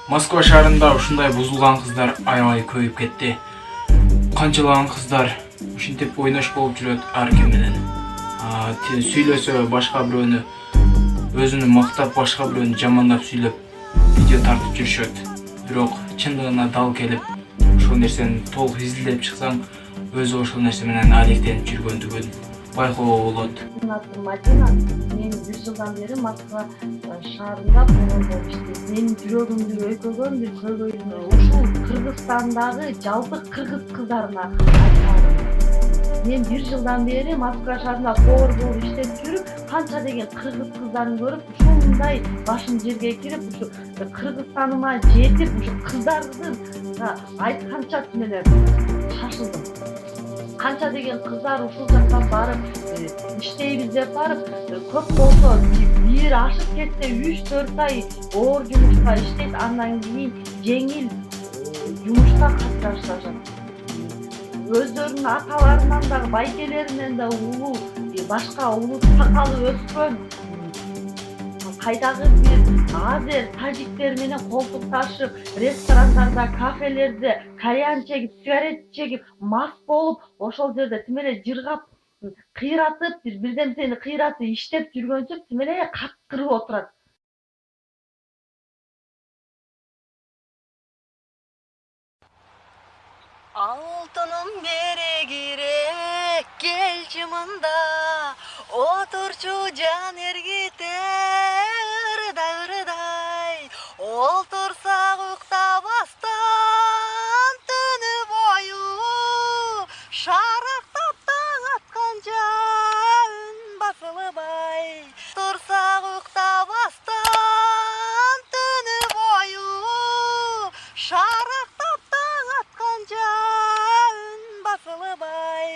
Москва шаарында ушундай бузулган кыздар аябай көбөйүп кетти. Канчалаган кыздар ушинтип ойнош болуп жүрөт ар ким менен. Сүйлөсө башка бирөөнү, өзүнү мактап башка бирөөнү жамандап сүйлөп видео тартып жүрүшөт. Бирок чындыгына дал келип, ошол нерсени толук изилдеп чыксаң, өзү ошол нерсе менен алектенип жүргөндүгүн байкоого болот. Мадина, мен 1 жылдан бери Москва шаарында конор болуп иштейт. Менин жүрөгүмдү өйкөгөн бир көбөйдү. Ушул Кыргызстандагы жалпы кыргыз кыздарына айтарым. Мен 1 жылдан бери Москва шаарында повар болуп иштеп жүрүп, канча деген кыргыз кыздарын көрүп, ушундай башым жерге кирип, ушу Кыргызстаныма жетип, ушу кыздардын айтканча менен шашылдым. Канча деген кыздар ушул жактан барып иштейбиз деп барып, көп болсо бир ашып кетсе 3-4 ай оор жумушта иштейт, андан кийин жеңил жумушта катнашышат. Өздөрүнүн аталарынан да, байкелеринен да улуу, башка улут сакалы өскөн, кайдагы бир азер, тажиктер менен колтукташып, ресторандарда, кафелерде кальян чегип, сигарет чегип, мас болуп, ошол жерде тим эле жыргап, кыйратып, бирдемсени кыйратып иштеп жүргөнсүп, тим эле каттырып отурат. Алтыным бере керек, келчи мында, отурчу жан эргите ырдай, олтурсак уктабастан түнү бою, шарактап таң атканча үн басылбай, турсак уктабастан түнү бою, шарактап таң атканча үн басылбай.